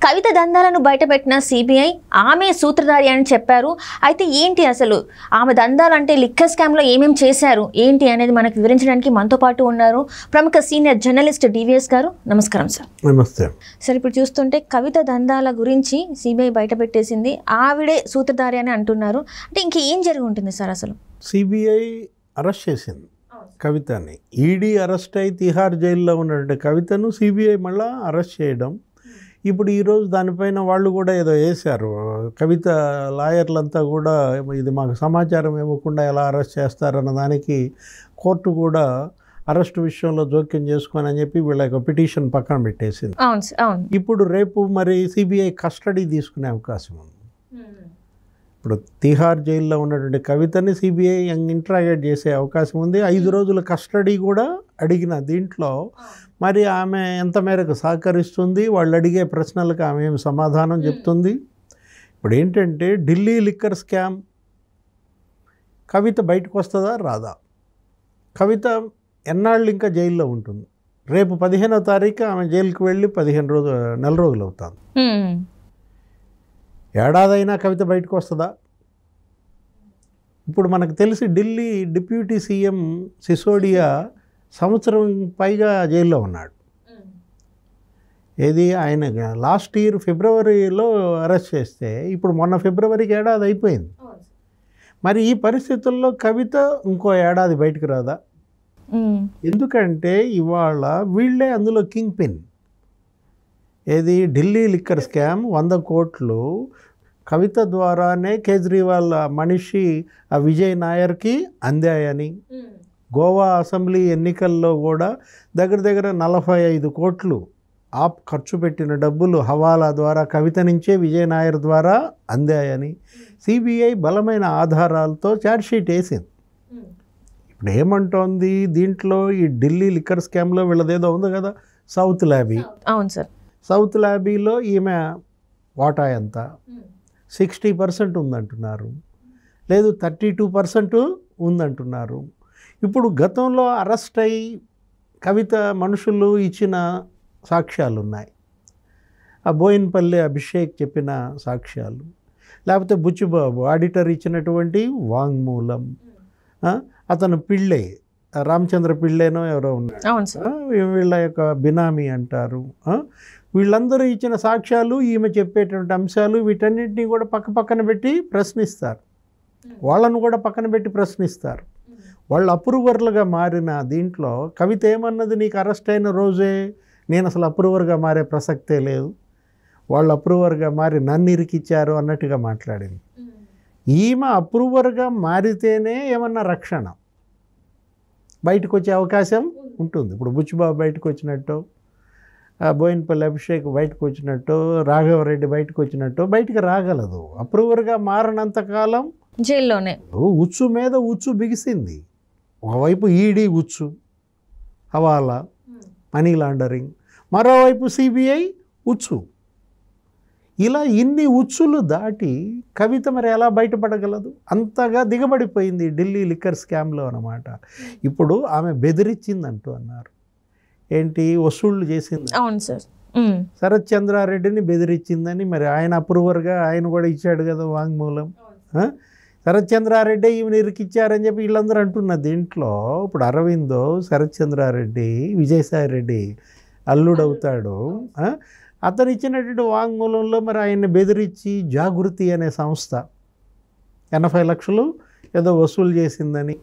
కవిత దందాలను బయటపెట్టిన CBI ఆమె సూత్రధారి అని చెప్పారు. అయితే ఏంటి అసలు ఆమె దందాలు అంటే లిక్కర్ స్కామ్లో ఏమేమి చేశారు ఏంటి అనేది మనకు వివరించడానికి మనతో పాటు ఉన్నారు ప్రముఖ సీనియర్ జర్నలిస్ట్ డివిఎస్ గారు. నమస్కారం సార్. నమస్తే సార్. ఇప్పుడు చూస్తుంటే కవిత దందాల గురించి సిబిఐ బయటపెట్టేసింది, ఆవిడే సూత్రధారి అని అంటున్నారు. అంటే ఇంకేం జరిగి ఉంటుంది సార్? అసలు సిబిఐ అరెస్ట్ చేసింది కవితని. ఈడీ అరెస్ట్ అయి తిహార్ జైల్లో ఉన్నటువంటి కవితను సిబిఐ మళ్ళీ అరెస్ట్ చేయడం. ఇప్పుడు ఈరోజు దానిపైన వాళ్ళు కూడా ఏదో వేశారు. కవిత లాయర్లంతా కూడా ఇది మాకు సమాచారం ఇవ్వకుండా ఎలా అరెస్ట్ చేస్తారన్న దానికి కోర్టు కూడా అరెస్ట్ విషయంలో జోక్యం చేసుకొని అని చెప్పి వీళ్ళ యొక్క పిటిషన్ పక్కన పెట్టేసింది. ఇప్పుడు రేపు మరి సిబిఐ కస్టడీ తీసుకునే అవకాశం ఉంది. ఇప్పుడు తిహార్ జైల్లో ఉన్నటువంటి కవితని సిబిఐ ఇంట్రాగేట్ చేసే అవకాశం ఉంది. 5 రోజుల కస్టడీ కూడా అడిగిన దీంట్లో మరి ఆమె ఎంత మేరకు సహకరిస్తుంది, వాళ్ళు అడిగే ప్రశ్నలకు ఆమె ఏం సమాధానం చెప్తుంది. ఇప్పుడు ఏంటంటే ఢిల్లీ లిక్కర్ స్కామ్ కవిత బయటకు వస్తుందా రాదా? కవిత ఎన్నాళ్ళు ఇంకా జైల్లో ఉంటుంది? రేపు 15వ తారీఖు ఆమె జైలుకి వెళ్ళి 15 నెల రోజులు అవుతుంది. ఏడాదైనా కవిత బయటకు వస్తుందా? ఇప్పుడు మనకు తెలిసి ఢిల్లీ డిప్యూటీ సీఎం సిసోడియా సంవత్సరం పైగా జైల్లో ఉన్నాడు. ఏది ఆయన లాస్ట్ ఇయర్ ఫిబ్రవరిలో అరెస్ట్ చేస్తే ఇప్పుడు మొన్న ఫిబ్రవరికి ఏడాది అయిపోయింది. మరి ఈ పరిస్థితుల్లో కవిత ఇంకో ఏడాది బయటకు రాదా? ఎందుకంటే ఇవాళ వీళ్ళే అందులో కింగ్ పిన్. ఏది ఢిల్లీ లిక్కర్ స్కామ్ 100 కోట్లు కవిత ద్వారానే కేజ్రీవాల్ మనిషి విజయ్ నాయర్కి అందాయని, గోవా అసెంబ్లీ ఎన్నికల్లో కూడా దగ్గర 45 కోట్లు ఆప్ ఖర్చు పెట్టిన డబ్బులు హవాలా ద్వారా కవిత నుంచే విజయ్ నాయర్ ద్వారా అందాయని సిబిఐ బలమైన ఆధారాలతో ఛార్జ్షీట్ వేసింది. ఇప్పుడు ఏమంటోంది దీంట్లో, ఈ ఢిల్లీ లిక్కర్ స్కామ్లో వీళ్ళదేదో ఉంది కదా సౌత్ ల్యాబీ. అవును సార్. సౌత్ ల్యాబీలో ఈమె వాటా ఎంత? 60% ఉందంటున్నారు, లేదు 32% ఉందంటున్నారు. ఇప్పుడు గతంలో అరెస్ట్ అయి కవిత మనుషులు ఇచ్చిన సాక్ష్యాలు ఉన్నాయి. ఆ బోయిన్పల్లి అభిషేక్ చెప్పిన సాక్ష్యాలు, లేకపోతే బుచ్చిబాబు ఆడిటర్ ఇచ్చినటువంటి వాంగ్మూలం, అతను పిళ్ళే రామచంద్ర పిళ్ళేనో ఎవరో ఉన్నారు, వీళ్ళ యొక్క బినామీ అంటారు. వీళ్ళందరూ ఇచ్చిన సాక్ష్యాలు, ఈమె చెప్పేటువంటి అంశాలు, వీటన్నిటినీ కూడా పక్కన పెట్టి ప్రశ్నిస్తారు. వాళ్ళను కూడా పక్కన పెట్టి ప్రశ్నిస్తారు. వాళ్ళు అప్రూవర్లుగా మారిన దీంట్లో కవిత ఏమన్నది, నీకు అరెస్ట్ అయిన రోజే నేను అసలు అప్రూవర్గా మారే ప్రసక్తే లేదు, వాళ్ళు అప్రూవర్గా మారి నన్ను ఇరికిచ్చారు అన్నట్టుగా మాట్లాడింది. ఈమె అప్రూవర్గా మారితేనే ఏమన్నా రక్షణ బయటకు వచ్చే అవకాశం ఉంటుంది. ఇప్పుడు బుచ్చిబాబు బయటకు వచ్చినట్టు, బోయిన్పల్లి అభిషేక్ బయటకు వచ్చినట్టు, రాఘవరెడ్డి బయటకు వచ్చినట్టు బయటకు రాగలదు. అప్రూవర్గా మారినంతకాలం జైల్లోనే ఉచ్చు మీద ఉచ్చు బిగిసింది. ఒకవైపు ఈడీ ఉచ్చు, హవాలా, మనీ లాండరింగ్, మరోవైపు సిబిఐ ఉచ్చు. ఇలా ఇన్ని ఉచ్చులు దాటి కవిత మరి ఎలా బయటపడగలదు? అంతగా దిగబడిపోయింది ఢిల్లీ లిక్కర్ స్కామ్లో అన్నమాట. ఇప్పుడు ఆమె బెదిరించిందంటూ అన్నారు. ఏంటి? వసూళ్లు చేసింది. అవును సార్. శరత్ చంద్రారెడ్డిని బెదిరించిందని మరి ఆయన అప్రూవర్గా ఆయన కూడా ఇచ్చాడు కదా వాంగ్మూలం. శరత్ చంద్రారెడ్డి ఈమెను ఇరికిచ్చారని చెప్పి వీళ్ళందరూ అంటున్నారు. దీంట్లో ఇప్పుడు అరవిందో శరత్ చంద్రారెడ్డి విజయసాయి రెడ్డి అల్లుడవుతాడు. అతను ఇచ్చినటువంటి వాంగ్మూలంలో మరి ఆయన్ని బెదిరించి జాగృతి అనే సంస్థ 80 లక్షలు ఏదో వసూలు చేసిందని.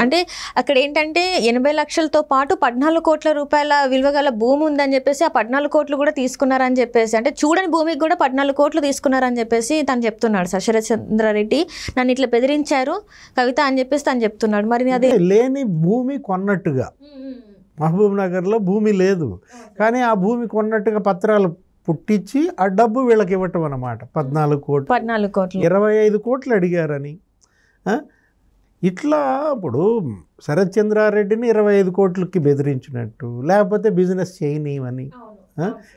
అంటే అక్కడ ఏంటంటే 80 లక్షలతో పాటు 14 కోట్ల రూపాయల విలువ గల భూమి ఉందని చెప్పేసి, ఆ 14 కోట్లు కూడా తీసుకున్నారని చెప్పేసి, అంటే చూడని భూమికి కూడా 14 కోట్లు తీసుకున్నారని చెప్పేసి తను చెప్తున్నాడు సార్. శరత్ చంద్రారెడ్డి నన్ను ఇట్లా బెదిరించారు కవిత అని చెప్పేసి తను చెప్తున్నాడు. మరి అదే లేని భూమి కొన్నట్టుగా, మహబూబ్ నగర్లో భూమి లేదు కానీ ఆ భూమి కొన్నట్టుగా పత్రాలు పుట్టించి ఆ డబ్బు వీళ్ళకి ఇవ్వటం అన్నమాట. 14 కోట్లు 25 కోట్లు అడిగారని. ఇట్లా ఇప్పుడు శరత్ చంద్రారెడ్డిని 25 కోట్లకి బెదిరించినట్టు, లేకపోతే బిజినెస్ చేయనివని.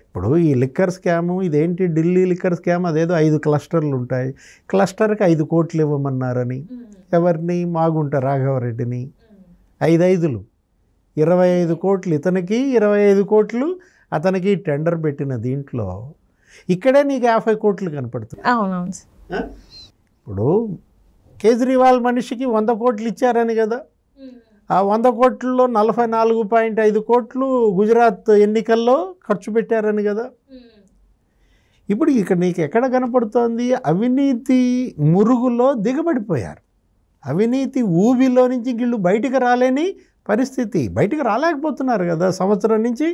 ఇప్పుడు ఈ లిక్కర్ స్కాము ఇదేంటి, ఢిల్లీ లిక్కర్ స్కామ్ అదేదో 5 క్లస్టర్లు ఉంటాయి, క్లస్టర్కి 5 కోట్లు ఇవ్వమన్నారని. ఎవరిని? మాగుంట రాఘవరెడ్డిని. 5 25 కోట్లు ఇతనికి, 25 కోట్లు అతనికి టెండర్ పెట్టిన దీంట్లో ఇక్కడే నీకు 50 కోట్లు కనపడుతుంది. అవునవును. ఇప్పుడు కేజ్రీవాల్ మనిషికి 100 కోట్లు ఇచ్చారని కదా, ఆ 100 కోట్లలో 44.5 కోట్లు గుజరాత్ ఎన్నికల్లో ఖర్చు పెట్టారని కదా. ఇప్పుడు ఇక్కడ నీకు ఎక్కడ కనపడుతోంది? అవినీతి మురుగులో దిగబడిపోయారు. అవినీతి ఊబిలో నుంచి వీళ్ళు బయటికి రాలేని పరిస్థితి. బయటికి రాలేకపోతున్నారు కదా. సంవత్సరం నుంచి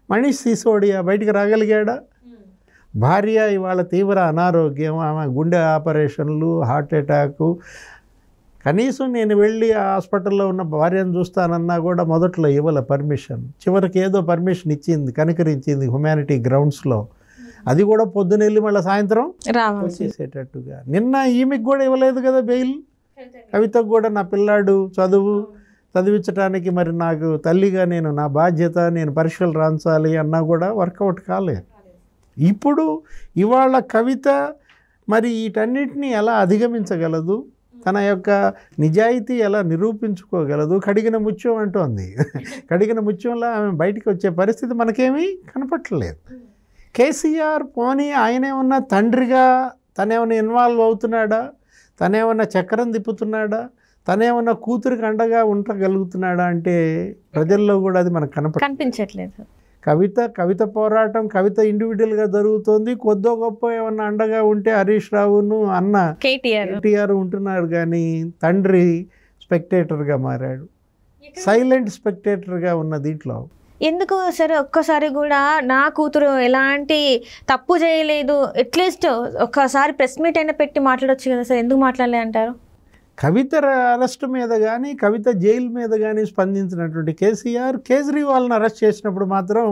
మనీష్ సిసోడియా బయటికి రాగలిగాడా? భార్య ఇవాళ తీవ్ర అనారోగ్యం, ఆమె గుండె ఆపరేషన్లు, హార్ట్ అటాకు. కనీసం నేను వెళ్ళి ఆ హాస్పిటల్లో ఉన్న భార్యను చూస్తానన్నా కూడా మొదట్లో ఇవ్వలే పర్మిషన్. చివరికి ఏదో పర్మిషన్ ఇచ్చింది, కనికరించింది హ్యుమానిటీ గ్రౌండ్స్లో. అది కూడా పొద్దునెళ్ళి మళ్ళీ సాయంత్రం వచ్చేసేటట్టుగా. నిన్న ఈమెకు కూడా ఇవ్వలేదు కదా బెయిల్. కవితకు కూడా నా పిల్లాడు చదివించడానికి మరి నాకు తల్లిగా నేను నా బాధ్యత, నేను పరీక్షలు రాంచాలి అన్నా కూడా వర్కౌట్ కాలేదు. ఇప్పుడు ఇవాళ కవిత మరి వీటన్నిటిని ఎలా అధిగమించగలదు? తన యొక్క నిజాయితీ ఎలా నిరూపించుకోగలదు? కడిగిన ముత్యం అంటోంది. కడిగిన ముత్యంలో ఆమె బయటికి వచ్చే పరిస్థితి మనకేమీ కనపట్టలేదు. కేసీఆర్ పోనీ ఆయనేమన్నా తండ్రిగా తనేమన్నా ఇన్వాల్వ్ అవుతున్నాడా? తనేమన్నా చక్రం తిప్పుతున్నాడా? తనేమన్నా కూతురికి అండగా ఉండగలుగుతున్నాడా అంటే ప్రజల్లో కూడా అది మనకు కనిపించట్లేదు. కవిత పోరాటం కవిత ఇండివిజువల్గా జరుగుతోంది. కొద్దో గొప్ప ఏమన్నా అండగా ఉంటే హరీష్ రావును అన్న కేటీఆర్ ఉంటున్నాడు, కానీ తండ్రి స్పెక్టేటర్గా మారాడు. సైలెంట్ స్పెక్టేటర్గా ఉన్న దీంట్లో ఎందుకు సరే ఒక్కసారి కూడా నా కూతురు ఎలాంటి తప్పు చేయలేదు, అట్లీస్ట్ ఒక్కసారి ప్రెస్ మీట్ అయినా పెట్టి మాట్లాడొచ్చు కదా సార్, ఎందుకు మాట్లాడలే అంటారు? కవిత అరెస్ట్ మీద కానీ కవిత జైలు మీద కానీ స్పందించినటువంటి కేసీఆర్ కేజ్రీవాల్ని అరెస్ట్ చేసినప్పుడు మాత్రం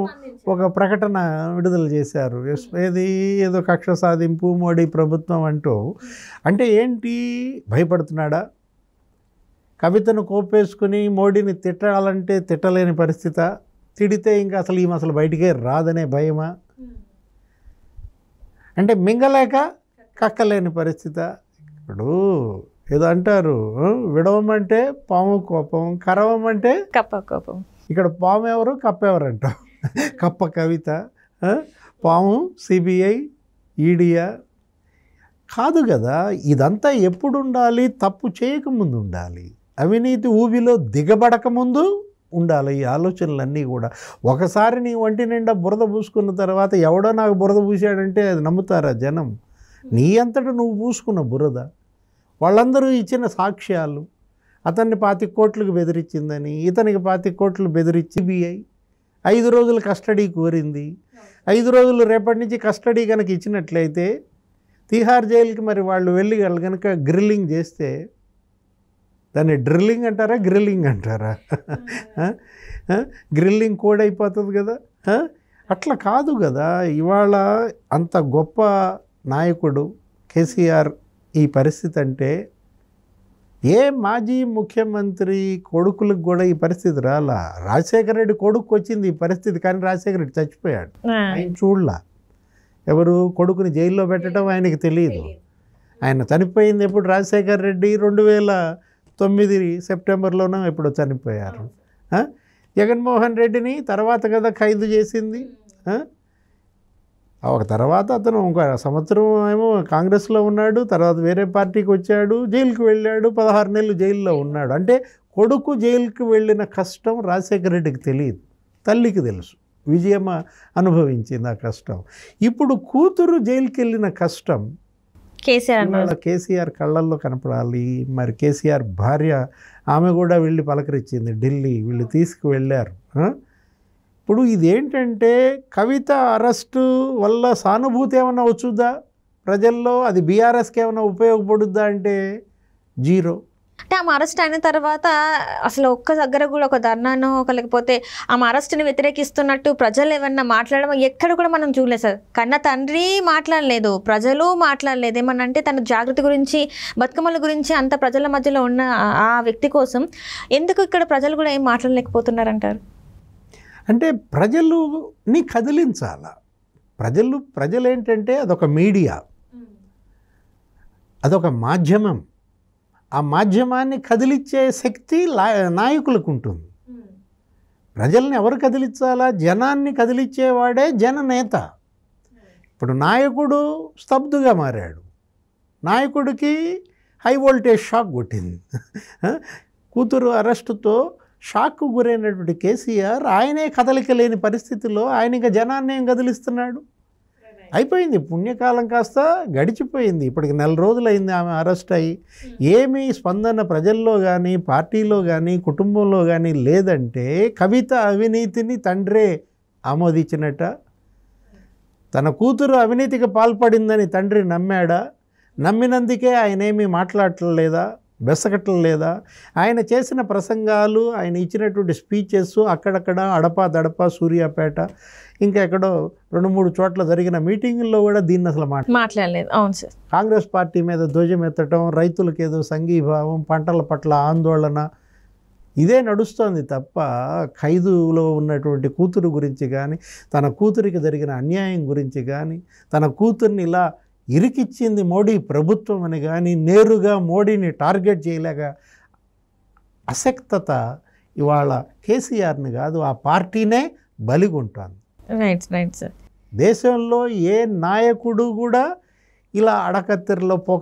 ఒక ప్రకటన విడుదల చేశారు. ఏదో కక్ష సాధింపు మోడీ ప్రభుత్వం అంటూ. అంటే ఏంటి, భయపడుతున్నాడా? కవితను కోపేసుకుని మోడీని తిట్టాలంటే తిట్టలేని పరిస్థితి, తిడితే ఇంకా అసలు బయటికే రాదనే భయమా? అంటే మింగలేక కక్కలేని పరిస్థితి. ఇప్పుడు ఏదో అంటారు, విడవమంటే పాము కోపం, కరవమంటే కప్ప కోపం. ఇక్కడ పాము ఎవరు, కప్ప ఎవరు అంటాం. కప్ప కవిత, పాము సిబిఐ, ఈడియా కాదు కదా. ఇదంతా ఎప్పుడు ఉండాలి? తప్పు చేయకముందు ఉండాలి, అవినీతి ఊబిలో దిగబడకముందు ఉండాలి ఈ ఆలోచనలన్నీ కూడా. ఒకసారి నీ ఒంటి నిండా బురద పూసుకున్న తర్వాత ఎవడో నాకు బురద పూసాడంటే అది నమ్ముతారా జనం? నీ అంతటా నువ్వు పూసుకున్న బురద. వాళ్ళందరూ ఇచ్చిన సాక్ష్యాలు, అతన్ని 25 కోట్లకు బెదిరించిందని, ఇతనికి 25 కోట్లు బెదిరించి సిబిఐ 5 రోజులు కస్టడీ కోరింది. 5 రోజులు రేపటి నుంచి కస్టడీ కనుక ఇచ్చినట్లయితే తిహార్ జైలుకి మరి వాళ్ళు వెళ్ళి వాళ్ళు కనుక గ్రిల్లింగ్ చేస్తే, దాన్ని డ్రిల్లింగ్ అంటారా గ్రిల్లింగ్ అంటారా? గ్రిల్లింగ్ కోడ్ అయిపోతుంది కదా. అట్లా కాదు కదా. ఇవాళ అంత గొప్ప నాయకుడు కేసీఆర్ ఈ పరిస్థితి అంటే, ఏ మాజీ ముఖ్యమంత్రి కొడుకులకు కూడా ఈ పరిస్థితి రాలా. రాజశేఖర రెడ్డి కొడుకు వచ్చింది ఈ పరిస్థితి, కానీ రాజశేఖర రెడ్డి చచ్చిపోయాడు, ఆయన చూడలా. ఎవరు కొడుకుని జైల్లో పెట్టడం ఆయనకి తెలియదు. ఆయన చనిపోయింది ఎప్పుడు? రాజశేఖర రెడ్డి 2009 సెప్టెంబర్లోనో ఎప్పుడో చనిపోయారు. జగన్మోహన్ రెడ్డిని తర్వాత కదా ఖైదు చేసింది. ఒక తర్వాత అతను ఒక సంవత్సరం ఏమో కాంగ్రెస్లో ఉన్నాడు, తర్వాత వేరే పార్టీకి వచ్చాడు, జైలుకి వెళ్ళాడు, 16 నెలలు జైల్లో ఉన్నాడు. అంటే కొడుకు జైలుకి వెళ్ళిన కష్టం రాజశేఖర రెడ్డికి తెలియదు, తల్లికి తెలుసు. విజయమ్మ అనుభవించింది ఆ కష్టం. ఇప్పుడు కూతురు జైలుకి వెళ్ళిన కష్టం కేసీఆర్ కళ్ళల్లో కనపడాలి. మరి కేసీఆర్ భార్య ఆమె కూడా వెళ్ళి పలకరించింది ఢిల్లీ, వీళ్ళు తీసుకువెళ్ళారు. ఇప్పుడు ఇదేంటంటే కవిత అరెస్టు వల్ల సానుభూతి ఏమన్నా వచ్చుద్దా ప్రజల్లో? అది బీఆర్ఎస్కి ఏమైనా ఉపయోగపడుద్దా అంటే జీరో. అంటే ఆమె అరెస్ట్ అయిన తర్వాత అసలు ఒక్క దగ్గర కూడా ఒక ధర్నానో లేకపోతే ఆమె అరెస్ట్ని వ్యతిరేకిస్తున్నట్టు ప్రజలు ఏమన్నా మాట్లాడడం ఎక్కడ కూడా మనం చూడలేదు సార్. కన్న తండ్రి మాట్లాడలేదు, ప్రజలు మాట్లాడలేదు. ఏమన్నా అంటే తన జాగృతి గురించి, బతుకమ్మల గురించి అంత ప్రజల మధ్యలో ఉన్న ఆ వ్యక్తి కోసం ఎందుకు ఇక్కడ ప్రజలు కూడా ఏం మాట్లాడలేకపోతున్నారంటారు? అంటే ప్రజలుని కదిలించాల. ప్రజలు ఏంటంటే అదొక మీడియా, అదొక మాధ్యమం. ఆ మాధ్యమాన్ని కదిలించే శక్తి నాయకులకు ఉంటుంది. ప్రజల్ని ఎవరు కదిలించాలా? జనాన్ని కదిలించేవాడే జననేత. ఇప్పుడు నాయకుడు స్తబ్దుగా మారాడు, నాయకుడికి హై వోల్టేజ్ షాక్ కొట్టింది. కూతురు అరెస్టుతో షాక్కు గురైనటువంటి కేసీఆర్ ఆయనే కదలిక లేని పరిస్థితిలో ఆయన ఇంకా జనాన్ని ఏం కదిలిస్తున్నాడు? అయిపోయింది, పుణ్యకాలం కాస్త గడిచిపోయింది. ఇప్పటికి 4 రోజులైంది ఆమె అరెస్ట్ అయ్యి. ఏమీ స్పందన ప్రజల్లో కానీ పార్టీలో కానీ కుటుంబంలో కానీ లేదంటే కవిత అవినీతిని తండ్రే ఆమోదించినట్ట? తన కూతురు అవినీతికి పాల్పడిందని తండ్రి నమ్మాడా? నమ్మినందుకే ఆయన ఏమీ మాట్లాడలేదా, బెసగట్టలేదా? ఆయన చేసిన ప్రసంగాలు, ఆయన ఇచ్చినటువంటి స్పీచెస్ అక్కడక్కడ అడపా దడప సూర్యాపేట ఇంకా ఎక్కడో 2-3 చోట్ల జరిగిన మీటింగుల్లో కూడా దీన్ని అసలు మాట్లాడలేదు. అవును సార్. కాంగ్రెస్ పార్టీ మీద ధ్వజం ఎత్తటం, రైతులకు ఏదో సంఘీభావం, పంటల పట్ల ఆందోళన, ఇదే నడుస్తోంది తప్ప ఖైదులో ఉన్నటువంటి కూతురు గురించి కానీ, తన కూతురికి జరిగిన అన్యాయం గురించి కానీ, తన కూతుర్ని ఇలా ఇరికిచ్చింది మోడీ ప్రభుత్వం అని కానీ, నేరుగా మోడీని టార్గెట్ చేయలేక అసక్తత ఇవాళ కేసీఆర్ని కాదు ఆ పార్టీనే బలిగుంటుంది. Right right sir. దేశంలో ఏ నాయకుడు కూడా ఇలా అడకత్తెరలో పోక